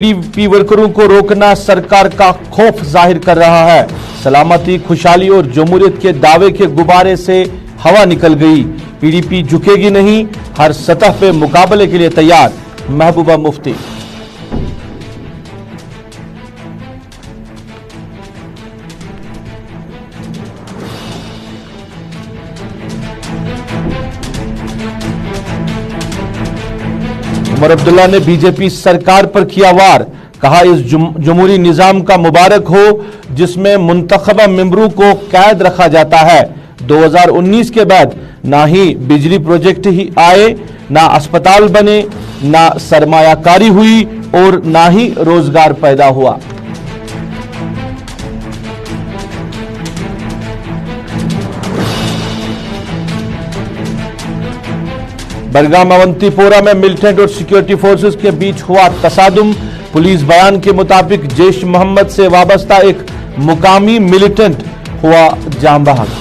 PDP वर्करों को रोकना सरकार का खौफ जाहिर कर रहा है। सलामती, खुशहाली और जमहूरियत के दावे के गुब्बारे से हवा निकल गई। पीडीपी झुकेगी नहीं, हर सतह पे मुकाबले के लिए तैयार। महबूबा मुफ्ती। उमर अब्दुल्ला ने बीजेपी सरकार पर किया वार, कहा इस जमहूरी निजाम का मुबारक हो जिसमें मुंतखबा मेंबरों को कैद रखा जाता है। 2019 के बाद ना ही बिजली प्रोजेक्ट ही आए, ना अस्पताल बने, ना सरमायाकारी हुई और ना ही रोजगार पैदा हुआ। बड़गाम अवंतीपोरा में मिलिटेंट और सिक्योरिटी फोर्सेस के बीच हुआ तसादुम। पुलिस बयान के मुताबिक जैश मोहम्मद से वाबस्ता एक मुकामी मिलिटेंट हुआ जान बहक।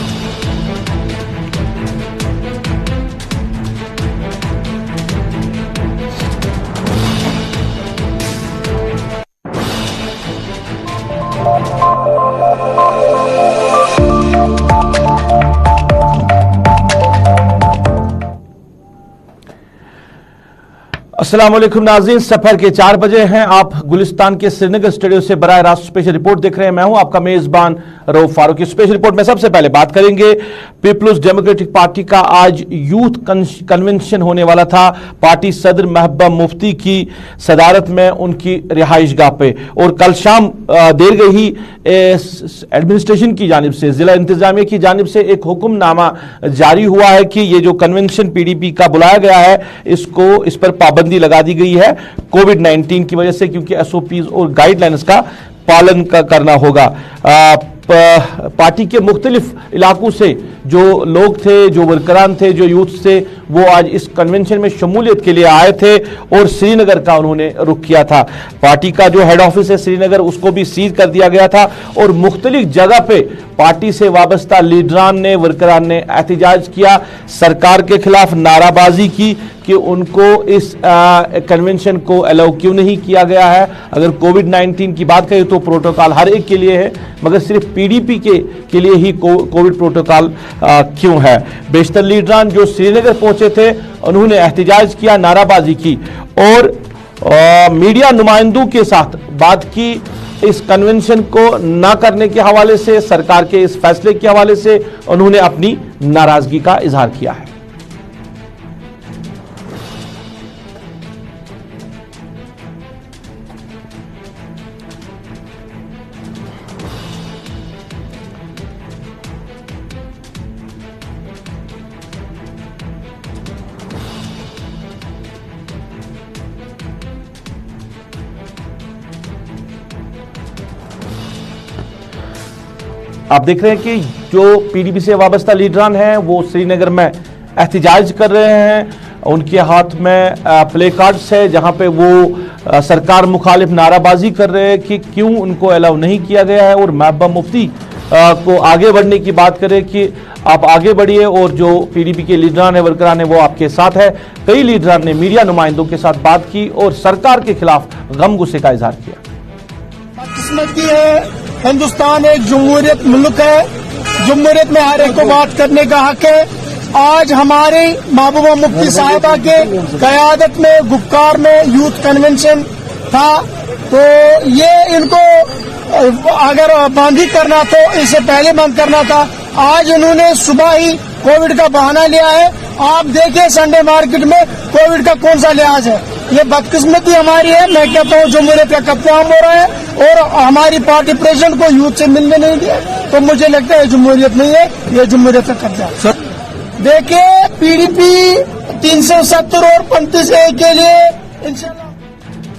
अस्सलाम वालेकुम नाज़रीन, सफर के 4 बजे हैं। आप गुलिस्तान के श्रीनगर स्टूडियो से बराह रास्त स्पेशल रिपोर्ट देख रहे हैं। मैं हूं आपका मेजबान रऊफ फारूकी। स्पेशल रिपोर्ट में सबसे पहले बात करेंगे पीपल्स डेमोक्रेटिक पार्टी का आज यूथ कन्वेंशन होने वाला था। पार्टी सदर महबूबा मुफ्ती की सदारत में उनकी रिहाइशगाह पे, और कल शाम देर गई ही एडमिनिस्ट्रेशन की जानिब से, जिला इंतजामिया की जानिब से एक हुक्मनामा जारी हुआ है कि ये जो कन्वेंशन पीडीपी का बुलाया गया है इस पर पाबंदी लगा दी गई है कोविड-19 की वजह से, क्योंकि एसओपीज और गाइडलाइंस का पालन करना होगा। पार्टी के मुख्तलिफ इलाकों से जो लोग थे, जो वर्करान थे, जो यूथ थे, वो आज इस कन्वेंशन में शमूलियत के लिए आए थे और श्रीनगर का उन्होंने रुख किया था। पार्टी का जो हेड ऑफिस है श्रीनगर, उसको भी सीज कर दिया गया था और मुख्तलिफ जगह पे पार्टी से वाबस्ता लीडरान ने, वर्करान ने एहतजाज किया, सरकार के खिलाफ नाराबाजी की कि उनको इस कन्वेंशन को अलाउ क्यों नहीं किया गया है। अगर कोविड-19 की बात करें तो प्रोटोकॉल हर एक के लिए है, मगर सिर्फ पीडीपी के लिए ही कोविड प्रोटोकॉल क्यों है। बेशतर लीडरान जो श्रीनगर पहुंचे थे उन्होंने एहतजाज किया, नाराबाजी की और मीडिया नुमाइंदों के साथ बात की। इस कन्वेंशन को ना करने के हवाले से, सरकार के इस फैसले के हवाले से उन्होंने अपनी नाराजगी का इजहार किया है। आप देख रहे हैं कि जो पीडीपी से वाबस्ता लीडरान हैं वो श्रीनगर में एहतजाज कर रहे हैं। उनके हाथ में प्ले कार्ड्स है जहां पे वो सरकार मुखालिफ नाराबाजी कर रहे हैं कि क्यों उनको अलाउ नहीं किया गया है, और महबूबा मुफ्ती को आगे बढ़ने की बात करें कि आप आगे बढ़िए और जो पीडीपी के लीडरान है, वर्करान है, वो आपके साथ है। कई लीडरान ने मीडिया नुमाइंदों के साथ बात की और सरकार के खिलाफ गम गुस्से का इजहार किया। किस्मत है, हिंदुस्तान एक जमहूरियत मुल्क है, जमहूरियत में हर एक को बात करने का हक है। आज हमारे महबूबा मुफ्ती साहिबा के क़यादत में गुफ्कार में यूथ कन्वेंशन था, तो ये इनको अगर बंद ही करना तो इससे पहले बंद करना था। आज उन्होंने सुबह ही कोविड का बहाना लिया है। आप देखिए संडे मार्केट में कोविड का कौन सा लिहाज है। ये बदकिस्मती हमारी है। मैं कहता हूँ जमहूरियत का कब्जाम हो रहा है और हमारी पार्टी प्रेसिडेंट को यूथ से मिलने नहीं दिया, तो मुझे लगता है जमहूरियत नहीं है, ये जमहूरियत का कब्जा। देखिए पीडीपी 370 और 35A के लिए इंशाल्लाह।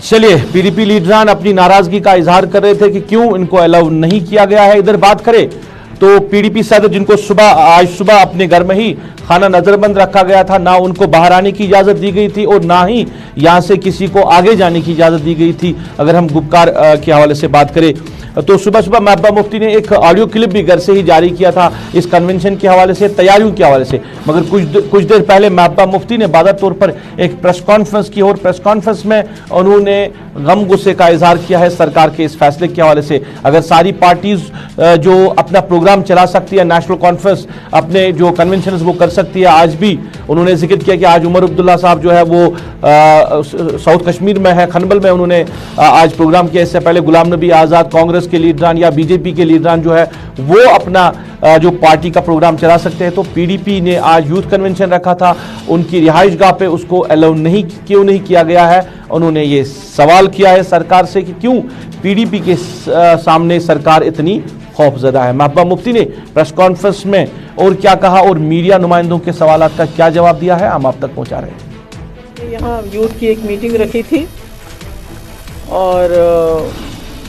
चलिए, पीडीपी लीडरान अपनी नाराजगी का इजहार कर रहे थे कि क्यों इनको अलाउ नहीं किया गया है। इधर बात करें तो पीडीपी सदर जिनको आज सुबह अपने घर में ही खाना नजरबंद रखा गया था, ना उनको बाहर आने की इजाजत दी गई थी और ना ही यहां से किसी को आगे जाने की इजाजत दी गई थी। अगर हम गुप्कार के हवाले से बात करें तो सुबह सुबह महबूबा मुफ्ती ने एक ऑडियो क्लिप भी घर से ही जारी किया था इस कन्वेंशन के हवाले से, तैयारियों के हवाले से। मगर कुछ देर पहले महबूबा मुफ्ती ने बादा तौर पर एक प्रेस कॉन्फ्रेंस की और प्रेस कॉन्फ्रेंस में उन्होंने गम गुस्से का इजहार किया है सरकार के इस फैसले के हवाले से। अगर सारी पार्टीज जो अपना प्रोग्राम चला सकती है, नेशनल कॉन्फ्रेंस अपने जो कन्वेंशन वो कर सकती है, आज भी उन्होंने जिक्र किया कि आज उमर अब्दुल्ला साहब जो है वो साउथ कश्मीर में है, खनबल में उन्होंने आज प्रोग्राम किया। इससे पहले गुलाम नबी आज़ाद कांग्रेस के लीडरान या बीजेपी के लीडरान जो है वो अपना जो पार्टी का प्रोग्राम चला सकते हैं। तो पीडीपी ने आज यूथ कन्वेंशन रखा था, उनकी रिहाइश गाह पे उसको अलाउ क्यों नहीं किया गया है। उन्होंने ये सवाल किया है सरकार से कि क्यों पीडीपी के सामने सरकार इतनी खौफजदा है। महबूबा मुफ्ती ने प्रेस कॉन्फ्रेंस में और क्या कहा और मीडिया नुमाइंदों के सवालात का क्या जवाब दिया है, हम आप तक पहुंचा रहे हैं। यहाँ यूथ की एक मीटिंग रखी थी और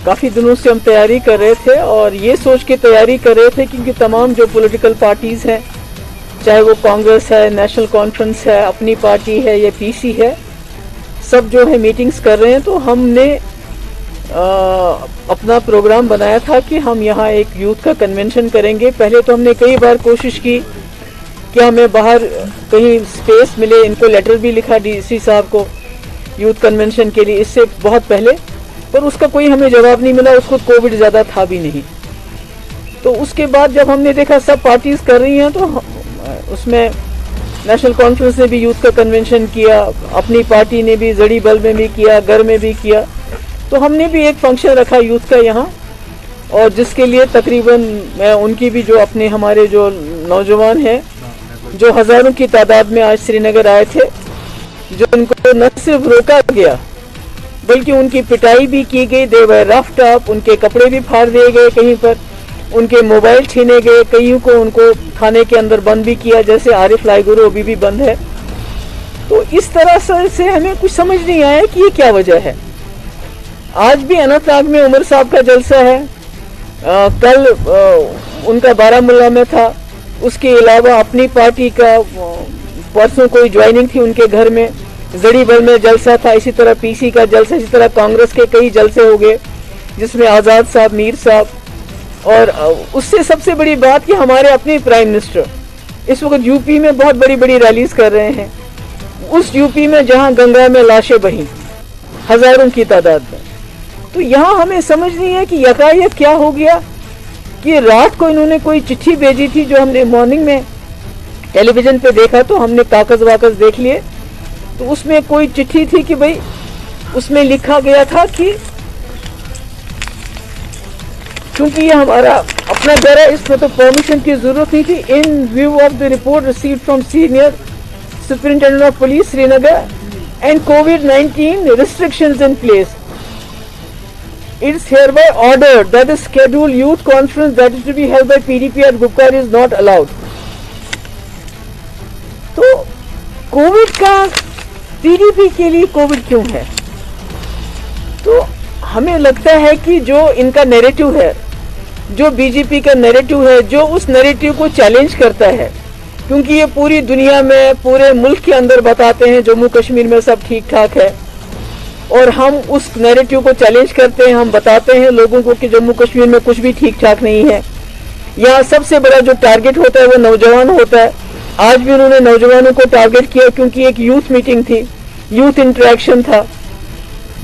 काफ़ी दिनों से हम तैयारी कर रहे थे और ये सोच के तैयारी कर रहे थे क्योंकि तमाम जो पॉलिटिकल पार्टीज़ हैं, चाहे वो कांग्रेस है, नेशनल कॉन्फ्रेंस है, अपनी पार्टी है या पीसी है, सब जो है मीटिंग्स कर रहे हैं। तो हमने अपना प्रोग्राम बनाया था कि हम यहाँ एक यूथ का कन्वेंशन करेंगे। पहले तो हमने कई बार कोशिश की कि हमें बाहर कहीं स्पेस मिले, इनको लेटर भी लिखा डीसी साहब को यूथ कन्वेंशन के लिए, इससे बहुत पहले, पर उसका कोई हमें जवाब नहीं मिला। उसको कोविड ज़्यादा था भी नहीं। तो उसके बाद जब हमने देखा सब पार्टीज़ कर रही हैं, तो उसमें नेशनल कॉन्फ्रेंस ने भी यूथ का कन्वेंशन किया, अपनी पार्टी ने भी जड़ी बल में भी किया, घर में भी किया। तो हमने भी एक फंक्शन रखा यूथ का यहाँ, और जिसके लिए तकरीबन मैं उनकी भी जो अपने हमारे जो नौजवान हैं जो हज़ारों की तादाद में आज श्रीनगर आए थे, जो उनको न सिर्फ रोका गया बल्कि उनकी पिटाई भी की गई, दे वर रफ्ड अप, उनके कपड़े भी फाड़ दिए गए, कहीं पर उनके मोबाइल छीने गए, कईयों को उनको थाने के अंदर बंद भी किया, जैसे आरिफ लाइगुरु अभी भी बंद है। तो इस तरह से हमें कुछ समझ नहीं आया कि ये क्या वजह है। आज भी अनंतनाग में उमर साहब का जलसा है, कल उनका बारामूला में था, उसके अलावा अपनी पार्टी का परसों कोई ज्वाइनिंग थी उनके घर में, जड़ी बल में जलसा था, इसी तरह पीसी का जलसा, इसी तरह कांग्रेस के कई जलसे हो गए जिसमें आज़ाद साहब, मीर साहब, और उससे सबसे बड़ी बात कि हमारे अपने प्राइम मिनिस्टर इस वक्त यूपी में बहुत बड़ी बड़ी रैलीज कर रहे हैं। उस यूपी में जहां गंगा में लाशें बहीं हजारों की तादाद में, तो यहाँ हमें समझ नहीं है कि यकायक क्या हो गया कि रात को इन्होंने कोई चिट्ठी भेजी थी, जो हमने मॉर्निंग में टेलीविजन पे देखा, तो हमने कागज वागज देख लिए, तो उसमें कोई चिट्ठी थी कि भाई उसमें लिखा गया था कि क्योंकि ये हमारा अपना घर है, इसमें तो परमिशन की जरूरत नहीं थी। इन view of the report received from senior superintendent of police Srinagar and COVID-19 restrictions in place, it's hereby ordered that the scheduled youth conference that is to be held by PDP at Gupkar is not allowed। तो Covid का PDP के लिए Covid क्यों है? तो हमें लगता है कि जो इनका नैरेटिव है, जो बीजेपी का नैरेटिव है, जो उस नैरेटिव को चैलेंज करता है, क्योंकि ये पूरी दुनिया में, पूरे मुल्क के अंदर बताते हैं जम्मू कश्मीर में सब ठीक ठाक है, और हम उस नैरेटिव को चैलेंज करते हैं। हम बताते हैं लोगों को कि जम्मू कश्मीर में कुछ भी ठीक ठाक नहीं है। यहाँ सबसे बड़ा जो टारगेट होता है वो नौजवान होता है। आज भी उन्होंने नौजवानों को टारगेट किया, क्योंकि एक यूथ मीटिंग थी, यूथ इंटरेक्शन था,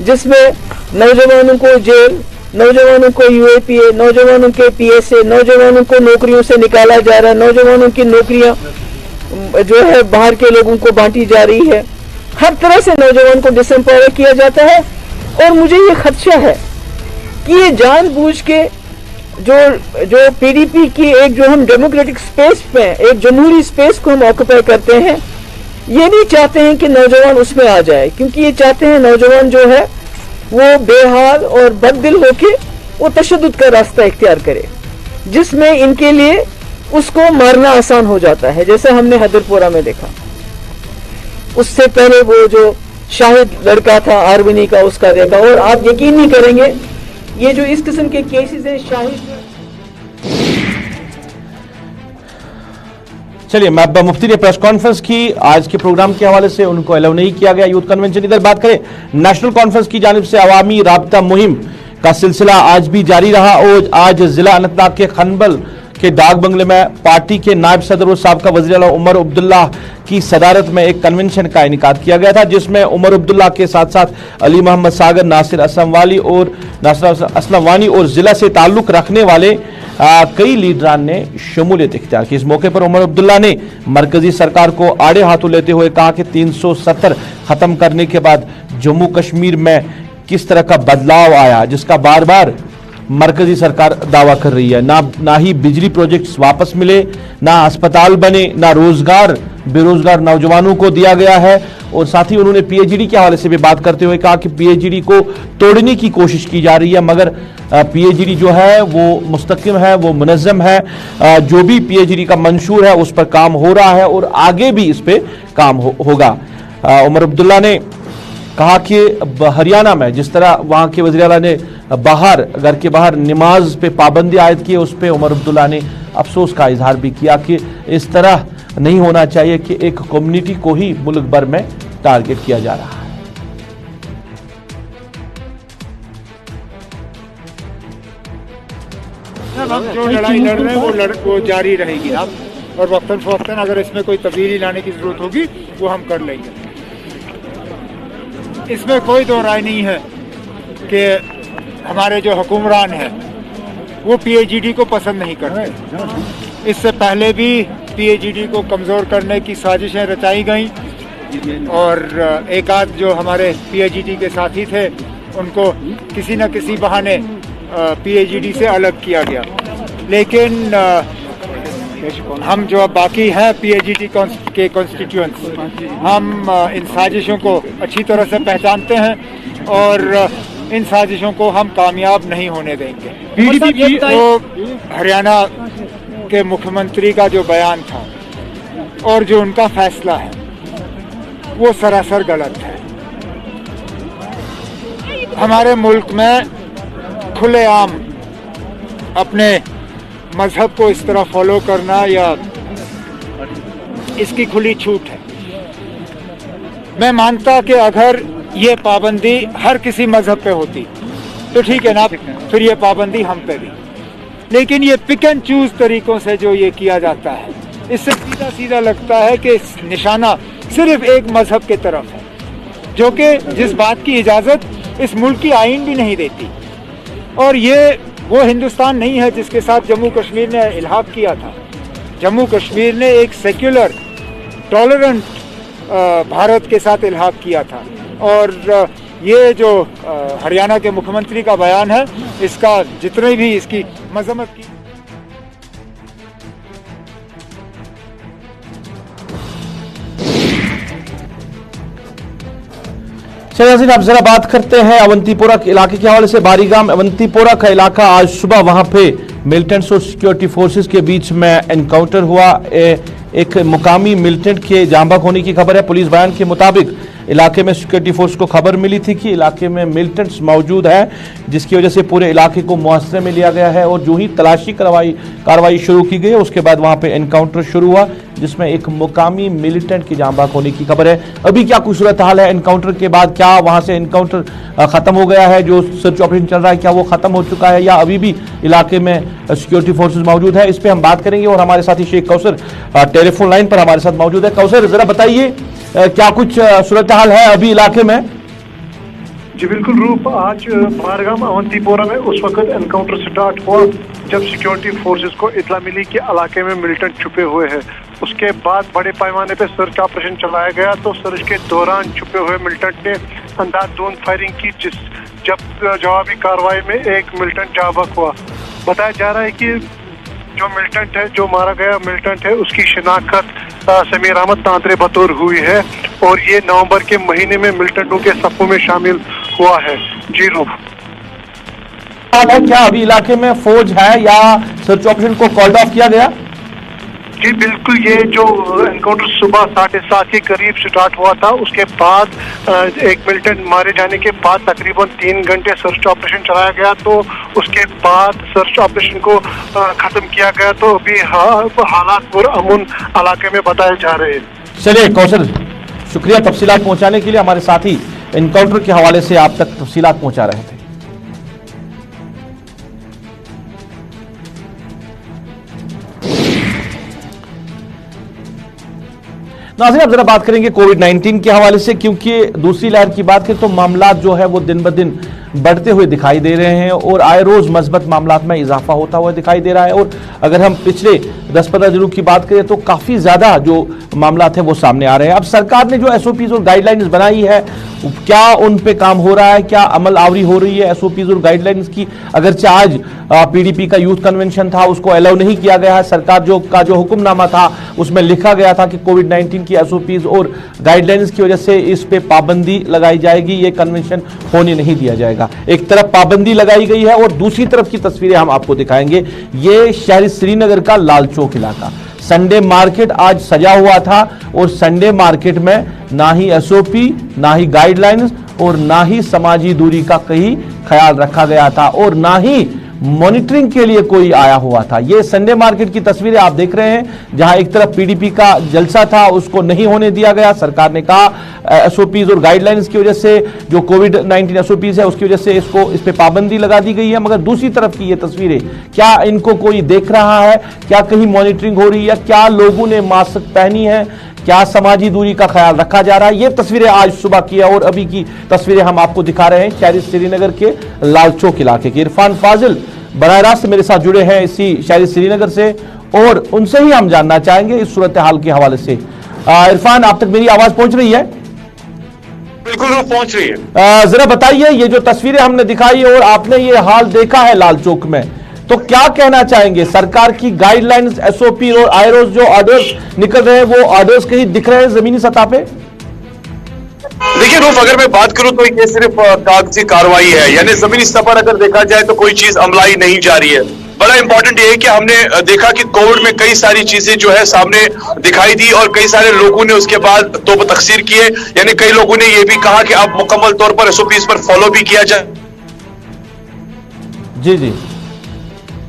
जिसमें नौजवानों को जेल, नौजवानों को UAPA, नौजवानों के PSA, नौजवानों को नौकरियों से निकाला जा रहा है, नौजवानों की नौकरियां जो है बाहर के लोगों को बांटी जा रही है, हर तरह से नौजवान को डिसएम्पावर किया जाता है। और मुझे ये खदशा है कि ये जानबूझ के जो PDP की एक जो हम डेमोक्रेटिक स्पेस पे, एक जमहूरी स्पेस को हम ऑक्यूपाई करते हैं, ये नहीं चाहते हैं कि नौजवान उसमें आ जाए, क्योंकि ये चाहते हैं नौजवान जो है वो बेहाल और बददिल होके वो तशद्दुद का रास्ता इख्तियार करे, जिसमें इनके लिए उसको मारना आसान हो जाता है, जैसे हमने हदरपुरा में देखा। उससे पहले वो जो शाहिद लड़का था आर्मिनी का, उसका देखा, और आप यकीन नहीं करेंगे ये जो इस किस्म के केसेस हैं शाहिद। चलिए, महबूबा मुफ्ती ने प्रेस कॉन्फ्रेंस की आज के प्रोग्राम के हवाले से, उनको अलाउ नहीं किया गया यूथ कन्वेंशन। इधर बात करें नेशनल कॉन्फ्रेंस की जानिब से अवामी राब्ता मुहिम का सिलसिला आज भी जारी रहा और आज जिला अनंतनाग के खनबल के डाक बंगले में पार्टी के नायब सदर और साबका वज़ीर आला उमर अब्दुल्ला की सदारत में एक कन्वेंशन का इनेकाद किया गया था, जिसमें उमर अब्दुल्ला के साथ साथ अली मोहम्मद सागर, नासिर असलम वानी और जिला से ताल्लुक रखने वाले कई लीडरान ने शमूलियत इख्तियार की। इस मौके पर उमर अब्दुल्ला ने मरकजी सरकार को आड़े हाथों लेते हुए कहा कि 370 खत्म करने के बाद जम्मू कश्मीर में किस तरह का बदलाव आया, जिसका बार बार मरकजी सरकार दावा कर रही है। ना ही बिजली प्रोजेक्ट्स वापस मिले, ना अस्पताल बने, ना रोजगार बेरोजगार नौजवानों को दिया गया है। और साथ ही उन्होंने पीएचडी के हवाले से भी बात करते हुए कहा कि पीएचडी को तोड़ने की कोशिश की जा रही है, मगर पीएचडी जो है वो मुस्तकिम है, वो मुनज़्ज़म है। जो भी पीएचडी का मंशूर है उस पर काम हो रहा है और आगे भी इस पे काम होगा। उमर अब्दुल्ला ने कहा कि हरियाणा में जिस तरह वहां के वज़ीर आला ने बाहर घर के बाहर नमाज पे पाबंदी आयद की, उस पे उमर अब्दुल्ला ने अफसोस का इजहार भी किया कि इस तरह नहीं होना चाहिए कि एक कम्युनिटी को ही मुल्क भर में टारगेट किया जा रहा है। जो लड़ाई लड़ रहे हैं वो जारी रहेगी आप, और वक्तन फवक्तन अगर इसमें कोई तब्दीली लाने की जरूरत होगी वो हम कर लेंगे। इसमें कोई दो राय नहीं है कि हमारे जो हुक्मरान हैं वो पीएचडी को पसंद नहीं करते। इससे पहले भी पीएचडी को कमज़ोर करने की साजिशें रचाई गईं और एक आध जो हमारे पीएचडी के साथी थे उनको किसी न किसी बहाने पीएचडी से अलग किया गया। लेकिन हम जो अब बाकी हैं पीएचडी के कॉन्स्टिट्यूएंट्स, हम इन साजिशों को अच्छी तरह से पहचानते हैं और इन साजिशों को हम कामयाब नहीं होने देंगे। तो हरियाणा के मुख्यमंत्री का जो बयान था और जो उनका फैसला है वो सरासर गलत है। हमारे मुल्क में खुलेआम अपने मजहब को इस तरह फॉलो करना या इसकी खुली छूट है। मैं मानता कि अगर ये पाबंदी हर किसी मजहब पे होती तो ठीक है ना, फिर ये पाबंदी हम पे भी। लेकिन ये पिक एंड चूज तरीकों से जो ये किया जाता है, इससे सीधा सीधा लगता है कि निशाना सिर्फ एक मजहब के तरफ है, जो कि जिस बात की इजाज़त इस मुल्क की आईन भी नहीं देती। और ये वो हिंदुस्तान नहीं है जिसके साथ जम्मू कश्मीर ने इल्हाक किया था। जम्मू कश्मीर ने एक सेक्युलर टॉलरेंट भारत के साथ इल्हाक किया था। और ये जो हरियाणा के मुख्यमंत्री का बयान है, इसका जितने भी इसकी मजम्मत की। शहजाद, आप जरा बात करते हैं अवंतीपोरा के इलाके के हवाले से। बारीगाम अवंतीपोरा का इलाका, आज सुबह वहां पे मिलिटेंट्स और सिक्योरिटी फोर्सेस के बीच में एनकाउंटर हुआ। एक मुकामी मिलिटेंट के जांबाक होने की खबर है। पुलिस बयान के मुताबिक इलाके में सिक्योरिटी फोर्स को खबर मिली थी कि इलाके में मिलिटेंट्स मौजूद है, जिसकी वजह से पूरे इलाके को मुहसरे में लिया गया है और जो ही तलाशी कार्रवाई शुरू की गई, उसके बाद वहां पे एनकाउंटर शुरू हुआ, जिसमें एक मुकामी मिलिटेंट की जांबाक होने की खबर है। अभी क्या कुछ सूरत हाल है एनकाउंटर के बाद? क्या वहां से एनकाउंटर खत्म हो गया है? जो सर्च ऑपरेशन चल रहा है क्या वो खत्म हो चुका है या अभी भी इलाके में सिक्योरिटी फोर्सेज मौजूद है? इस पर हम बात करेंगे और हमारे साथी शेख कौसर टेलीफोन लाइन पर हमारे साथ मौजूद है। कौसर, जरा बताइए क्या कुछ सूरत हाल है अभी इलाके में? जी बिल्कुल रूप, आज बारगाम अवंतीपोरा में उस वक्त एनकाउंटर स्टार्ट हुआ जब सिक्योरिटी फोर्सेस को इतला मिली कि इलाके में मिलिटेंट छुपे हुए हैं। उसके बाद बड़े पैमाने पे सर्च ऑपरेशन चलाया गया। तो सर्च के दौरान छुपे हुए मिलिटेंट ने अंधाधुंध फायरिंग की, जब जवाबी कार्रवाई में एक मिलिटेंट जांबाक हुआ। बताया जा रहा है कि जो मिलिटेंट है, जो मारा गया मिलिटेंट है, उसकी शिनाख्त समीर अहमद तांतरे बतौर हुई है और ये नवंबर के महीने में मिलिटेंटों के सफ़ों में शामिल हुआ है। जी रूप, क्या अभी इलाके में फौज है या सर्च ऑपरेशन को कॉल्ड ऑफ किया गया? जी बिल्कुल, ये जो एनकाउंटर सुबह 7:30 के करीब स्टार्ट हुआ था, उसके बाद एक मिलिटेंट मारे जाने के बाद तकरीबन 3 घंटे सर्च ऑपरेशन चलाया गया। तो उसके बाद सर्च ऑपरेशन को खत्म किया गया। तो अभी हालात और अमन इलाके में बताए जा रहे हैं। चलिए कौशल, शुक्रिया तफसीलात पहुंचाने के लिए। हमारे साथी एनकाउंटर के हवाले से आप तक तफसीलात पहुंचा रहे थे। नाज़रीन, अब जरा बात करेंगे कोविड-19 के हवाले से, क्योंकि दूसरी लहर की बात करें तो मामला जो है वो दिन ब दिन बढ़ते हुए दिखाई दे रहे हैं और आए रोज मस्बत मामलात में इजाफा होता हुआ दिखाई दे रहा है। और अगर हम पिछले 10-15 दिनों की बात करें तो काफी ज्यादा जो मामलात है वो सामने आ रहे हैं। अब सरकार ने जो एसओपीज और गाइडलाइंस बनाई है, क्या उन पे काम हो रहा है, क्या अमल आवरी हो रही है एसओपीज और गाइडलाइंस की? अगरचे आज पीडीपी का यूथ कन्वेंशन था, उसको अलाउ नहीं किया गया है। सरकार जो हुक्मनामा था उसमें लिखा गया था कि कोविड-19 की एसओपीज और गाइडलाइंस की वजह से इस पे पाबंदी लगाई जाएगी, ये कन्वेंशन होने नहीं दिया जाएगा। एक तरफ पाबंदी लगाई गई है और दूसरी तरफ की तस्वीरें हम आपको दिखाएंगे। ये शहरी श्रीनगर का लाल चौक इलाका, संडे मार्केट आज सजा हुआ था और संडे मार्केट में ना ही एसओपी, ना ही गाइडलाइंस और ना ही समाजी दूरी का कहीं ख्याल रखा गया था और ना ही मॉनिटरिंग के लिए कोई आया हुआ था। ये संडे मार्केट की तस्वीरें आप देख रहे हैं, जहां एक तरफ पीडीपी का जलसा था उसको नहीं होने दिया गया। सरकार ने कहा एसओपीज और गाइडलाइंस की वजह से, जो कोविड-19 एसओपीज है उसकी वजह से इस पे पाबंदी लगा दी गई है। मगर दूसरी तरफ की ये तस्वीरें, क्या इनको कोई देख रहा है? क्या कहीं मॉनिटरिंग हो रही है? क्या लोगों ने मास्क पहनी है? क्या समाजी दूरी का ख्याल रखा जा रहा है? ये तस्वीरें आज सुबह की और अभी की तस्वीरें हम आपको दिखा रहे हैं शहरी श्रीनगर के लाल चौक इलाके के। इरफान फाजिल बराह रास्त मेरे साथ जुड़े हैं इसी शहरी श्रीनगर से और उनसे ही हम जानना चाहेंगे इस सूरत हाल के हवाले से। इरफान, आप तक मेरी आवाज पहुंच रही है? बिल्कुल वो पहुंच रही है। जरा बताइए, ये जो तस्वीरें हमने दिखाई और आपने ये हाल देखा है लाल चौक में, तो क्या कहना चाहेंगे? सरकार की गाइडलाइंस, एसओपी और आईरोज जो ऑर्डर्स निकल रहे हैं, वो ऑर्डर्स कहीं दिख रहे हैं जमीनी सतह पे? देखिए रूफ, अगर मैं बात करूं तो ये सिर्फ कागजी कार्रवाई है, यानी जमीनी स्तर पर अगर देखा जाए तो कोई चीज अमलाई नहीं जा रही है। बड़ा इंपॉर्टेंट ये है कि हमने देखा कि कोविड में कई सारी चीजें जो है सामने दिखाई दी और कई सारे लोगों ने उसके बाद तौबा तकसीर किए, यानी कई लोगों ने ये भी कहा कि अब मुकम्मल तौर पर एसओपीज पर फॉलो भी किया जाए। जी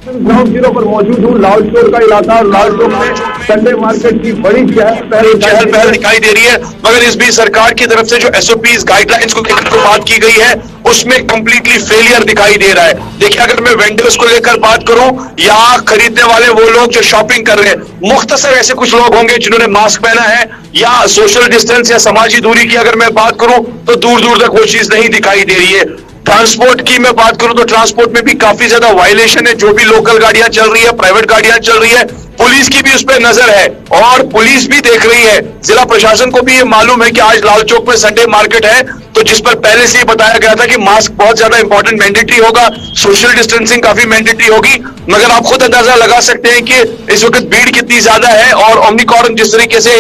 ग्राउंड जीरो पर मौजूद हूँ, लाल चौक का इलाका। और लाल चौक में संडे मार्केट की बड़ी चहल पहल दिखाई दे रही है, मगर इस बीच सरकार की तरफ से जो एसओपीज गाइडलाइंस को लेकर बात की गई है उसमें कंप्लीटली फेलियर दिखाई दे रहा है। देखिए, अगर मैं वेंडर्स को लेकर बात करूं या खरीदने वाले वो लोग जो शॉपिंग कर रहे हैं, मुख्तसर ऐसे कुछ लोग होंगे जिन्होंने मास्क पहना है या सोशल डिस्टेंस या समाजी दूरी की अगर मैं बात करूं तो दूर दूर तक वो चीज नहीं दिखाई दे रही है। ट्रांसपोर्ट की मैं बात करूं तो ट्रांसपोर्ट में भी काफी ज्यादा वायलेशन है। जो भी लोकल गाड़ियां चल रही है, प्राइवेट गाड़ियां चल रही है, पुलिस की भी उस पर नजर है और पुलिस भी देख रही है। जिला प्रशासन को भी ये मालूम है कि आज लाल चौक में संडे मार्केट है, तो जिस पर पहले से ही बताया गया था कि मास्क बहुत ज्यादा इंपॉर्टेंट मैंडेटरी होगा, सोशल डिस्टेंसिंग काफी मैंडेटरी होगी। मगर आप खुद अंदाजा लगा सकते हैं कि इस वक्त भीड़ कितनी ज्यादा है और ओमिक्रॉन जिस तरीके से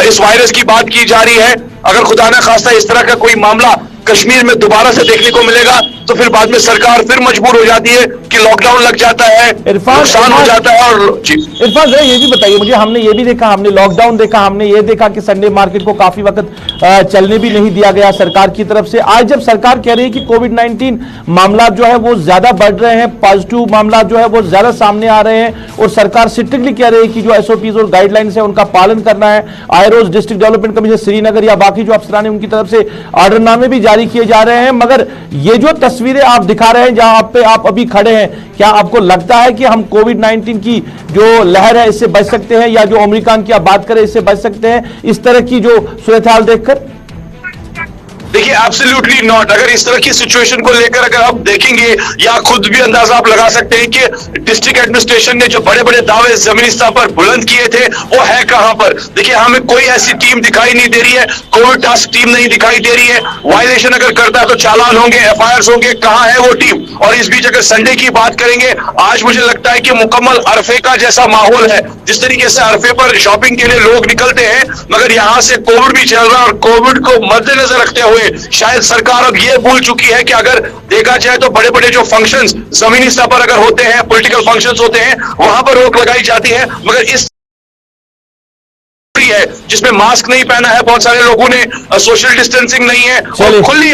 इस वायरस की बात की जा रही है, अगर खुदा ना खास्ता इस तरह का कोई मामला कश्मीर में दोबारा से देखने को मिलेगा तो फिर बाद में सरकार फिर मजबूर हो जाती है कि लॉकडाउन लग जाता है, नुकसान हो जाता है। और इरफान जरा ये भी बताइए मुझे, हमने ये भी देखा, हमने लॉकडाउन देखा, हमने ये देखा कि संडे मार्केट को काफी वक्त चलने भी नहीं दिया गया सरकार की तरफ से। आज जब सरकार कह रही है कि कोविड-19 मामला जो है वो ज्यादा बढ़ रहे हैं, पॉजिटिव मामला जो है वो ज्यादा सामने आ रहे हैं और सरकार स्ट्रिक्टली कह रही है कि जो एसओपीज और गाइडलाइंस है उनका पालन करना है। आईरोज, डिस्ट्रिक्ट डेवलपमेंट कमिश्नर श्रीनगर या बाकी जो अफसरान है उनकी तरफ से ऑर्डरनामे भी जारी किए जा रहे हैं, मगर ये जो तस्वीरें आप दिखा रहे हैं जहां पे आप अभी खड़े हैं, क्या आपको लगता है कि हम कोविड-19 की जो लहर है इससे बच सकते हैं, या जो ओमिक्रॉन की आप बात करें इससे बच सकते हैं इस तरह की जो सूरत हाल देखकर? देखिए, एब्सोल्युटली नॉट। अगर इस तरह की सिचुएशन को लेकर अगर आप देखेंगे या खुद भी अंदाजा आप लगा सकते हैं कि डिस्ट्रिक्ट एडमिनिस्ट्रेशन ने जो बड़े बड़े दावे जमीनी स्तर पर बुलंद किए थे वो है कहां पर। देखिए, हमें कोई ऐसी टीम दिखाई नहीं दे रही है, कोविड टास्क टीम नहीं दिखाई दे रही है। वायलेशन अगर करता है तो चालान होंगे, एफआईआर होंगे, कहां है वो टीम? और इस बीच अगर संडे की बात करेंगे, आज मुझे लगता है कि मुकम्मल अरफे का जैसा माहौल है। जिस तरीके से अरफे पर शॉपिंग के लिए लोग निकलते हैं, मगर यहां से कोविड भी चल रहा है और कोविड को मद्देनजर रखते हुए शायद सरकार अब ये भूल चुकी है कि अगर देखा जाए तो बड़े बड़े जो फंक्शंस जमीनी स्तर पर अगर होते हैं, पॉलिटिकल फंक्शंस होते हैं, वहां पर रोक लगाई जाती है। मगर इस है जिसमें मास्क नहीं पहना है, बहुत सारे लोगों ने सोशल डिस्टेंसिंग नहीं है और खुली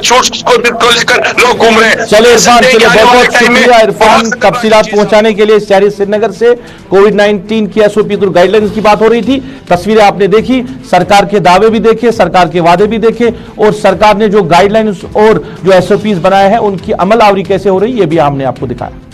छूट को लेकर लोग घूम रहे हैं। चलिए इरफान, बहुत शुक्रिया इरफान, तफसीलात पहुंचाने के लिए। शहरी श्रीनगर से कोविड-19 की एसओपी और गाइडलाइंस की बात हो रही थी, तस्वीरें आपने देखी, सरकार के दावे भी देखे, सरकार के वादे भी देखे और सरकार ने जो गाइडलाइंस और जो एसओपीज बनाए हैं उनकी अमल आवरी कैसे हो रही है ये भी हमने आपको दिखाया।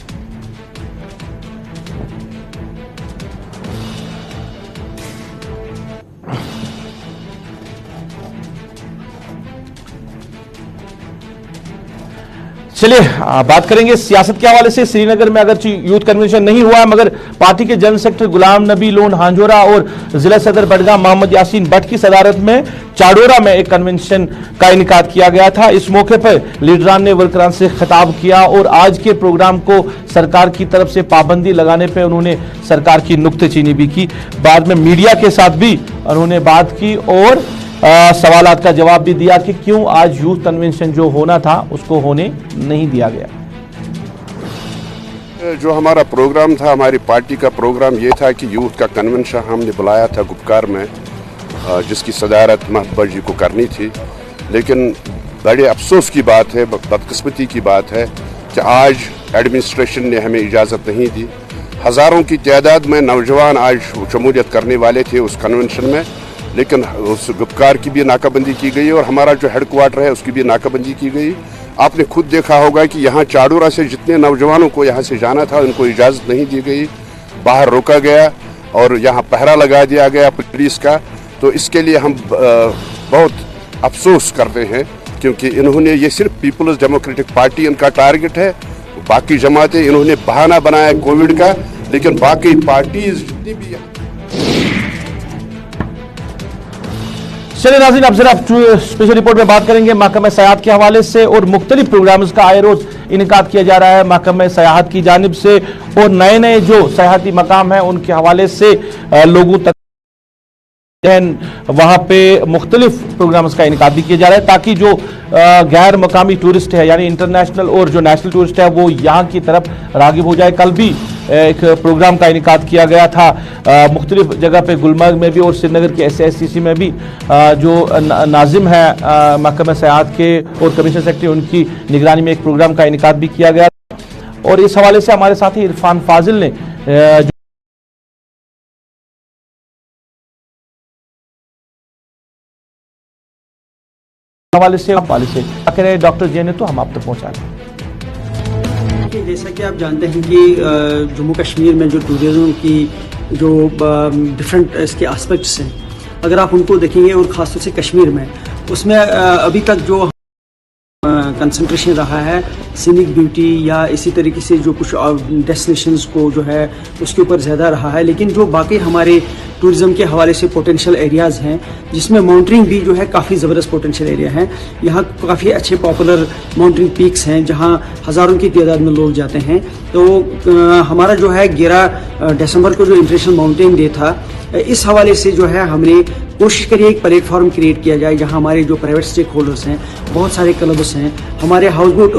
चलिए बात करेंगे सियासत के हवाले से। श्रीनगर में अगर यूथ कन्वेंशन नहीं हुआ है, मगर पार्टी के general secretary Ghulam Nabi loan हांजोरा और जिला सदर बडगाम मोहम्मद यासीन भट्ट की सदारत में चाडोरा में एक कन्वेंशन का इनेकाद किया गया था। इस मौके पर लीडरान ने वर्करान से खिताब किया और आज के प्रोग्राम को सरकार की तरफ से पाबंदी लगाने पर उन्होंने सरकार की नुक्तेचीनी भी की। बाद में मीडिया के साथ भी उन्होंने बात की और सवालात का जवाब भी दिया कि क्यों आज यूथ कन्वेंशन जो होना था उसको होने नहीं दिया गया। जो हमारा प्रोग्राम था, हमारी पार्टी का प्रोग्राम ये था कि यूथ का कन्वेंशन हमने बुलाया था गुपकार में, जिसकी सदारत महबूबा जी को करनी थी। लेकिन बड़े अफसोस की बात है, बदकिस्मती की बात है कि आज एडमिनिस्ट्रेशन ने हमें इजाज़त नहीं दी। हज़ारों की तादाद में नौजवान आज शमूलियत करने वाले थे उस कन्वेंशन में, लेकिन उस गुपकार की भी नाकाबंदी की गई और हमारा जो हेडक्वार्टर है उसकी भी नाकाबंदी की गई। आपने खुद देखा होगा कि यहाँ चाडोरा से जितने नौजवानों को यहाँ से जाना था उनको इजाज़त नहीं दी गई, बाहर रोका गया और यहाँ पहरा लगा दिया गया पुलिस का। तो इसके लिए हम बहुत अफसोस करते हैं, क्योंकि इन्होंने ये सिर्फ पीपल्स डेमोक्रेटिक पार्टी इनका टारगेट है। बाकी जमातें इन्होंने बहाना बनाया कोविड का, लेकिन बाकी पार्टीज जितनी भी चलिए नाज़रीन, अब जरा स्पेशल रिपोर्ट में बात करेंगे महकमा सयाहत के हवाले से और मुख्तलिफ प्रोग्राम्स का आए रोज इनेकाद किया जा रहा है महकमा सयाहत की जानिब से और नए नए जो सयाहती मकाम हैं उनके हवाले से लोगों तक वहां पे मुख्तलिफ प्रोग्राम्स का इनेकाद भी किया जा रहा है, ताकि जो गैर मकामी टूरिस्ट है यानी इंटरनेशनल और जो नेशनल टूरिस्ट है वो यहाँ की तरफ रागिब हो जाए। कल भी एक प्रोग्राम का इनेकाद किया गया था मुख्तलिफ जगह पे, गुलमर्ग में भी और श्रीनगर के SASCC में भी। जो नाजिम है महकमा सयाहत के और कमिश्नर सेक्रेटरी, उनकी निगरानी में एक प्रोग्राम का इनेकाद भी किया गया और इस हवाले से हमारे साथी इरफान फाजिल ने हवाले से डॉक्टर जे ने तो हम आप तक पहुंचा दें। जैसा कि आप जानते हैं कि जम्मू कश्मीर में जो टूरिज्म की जो डिफरेंट इसके एस्पेक्ट्स हैं, अगर आप उनको देखेंगे और ख़ासतौर से कश्मीर में, उसमें अभी तक जो कंसंट्रेशन रहा है सीनिक ब्यूटी या इसी तरीके से जो कुछ डेस्टिनेशंस को जो है उसके ऊपर ज़्यादा रहा है। लेकिन जो बाकी हमारे टूरिज़्म के हवाले से पोटेंशियल एरियाज़ हैं जिसमें माउंटेनिंग भी जो है काफ़ी ज़बरदस्त पोटेंशियल एरिया है। यहाँ काफ़ी अच्छे पॉपुलर माउंटेनिंग पीक्स हैं जहाँ हज़ारों की तादाद में लोग जाते हैं। तो हमारा जो है 11 दिसंबर को जो इंटरनेशनल माउंटेन डे था, इस हवाले से जो है हमने कोशिश करी एक प्लेटफॉर्म क्रिएट किया जाए जहां हमारे जो प्राइवेट स्टेक होल्डर्स हैं, बहुत सारे क्लब्स हैं, हमारे हाउस बोट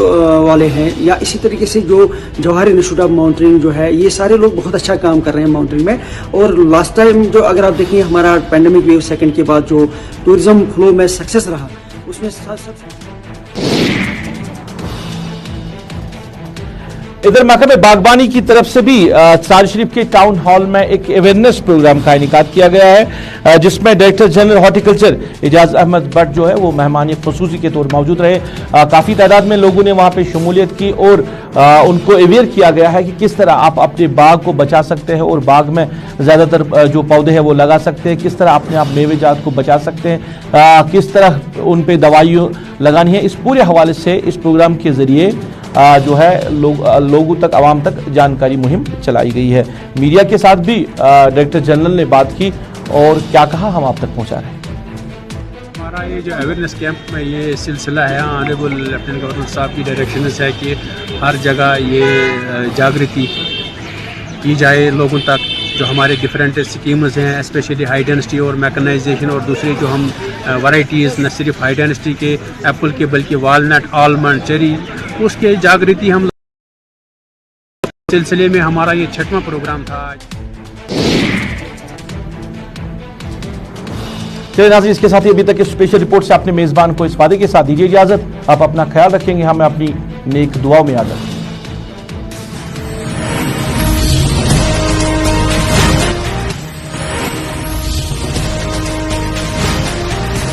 वाले हैं, या इसी तरीके से जो जवाहर इंस्टीट्यूट ऑफ माउंटेनिंग जो है, ये सारे लोग बहुत अच्छा काम कर रहे हैं माउंटेनिंग में। और लास्ट टाइम जो अगर आप देखेंगे हमारा पैंडेमिक वेव सेकंड के बाद जो टूरिज्म फ्लो में सक्सेस रहा, उसमें इधर महकमे बागबानी की तरफ से भी साज शरीफ के टाउन हॉल में एक अवेयरनेस प्रोग्राम का इनेकाद किया गया है, जिसमें director general horticulture Ejaz Ahmad Bhat जो है वो मेहमान खुसूसी के तौर मौजूद रहे। काफ़ी तादाद में लोगों ने वहाँ पे शमूलियत की और उनको अवेयर किया गया है कि किस तरह आप अपने बाग को बचा सकते हैं और बाग में ज़्यादातर जो पौधे हैं वो लगा सकते हैं, किस तरह अपने आप मेवे जात को बचा सकते हैं, किस तरह उन पर दवाइयाँ लगानी है। इस पूरे हवाले से इस प्रोग्राम के ज़रिए जो है लोगों तक, आवाम तक जानकारी मुहिम चलाई गई है। मीडिया के साथ भी डायरेक्टर जनरल ने बात की और क्या कहा हम आप तक पहुंचा रहे हैं। हमारा ये जो अवेयरनेस कैंप में ये सिलसिला है, ऑनरेबल लेफ्टिनेंट गवर्नर साहब की डायरेक्शन से है कि हर जगह ये जागृति की जाए लोगों तक। जो हमारे डिफरेंट स्कीम्स हैं, स्पेशली हाई डेंसिटी और मैकेनाइजेशन, और दूसरी जो हम वैरायटीज़ न सिर्फ हाई डेंसिटी के एप्पल के बल्कि वालनट, आलमंड, चेरी, उसके जागृति हम सिलसिले में हमारा ये 6वां प्रोग्राम था। चलिए नाज़रीन, इसके साथ ही अभी तक इस स्पेशल रिपोर्ट से अपने मेज़बान को इस वादे के साथ दीजिए इजाज़त। आप अपना ख्याल रखेंगे, हमें अपनी नेक दुआओं में याद रखें।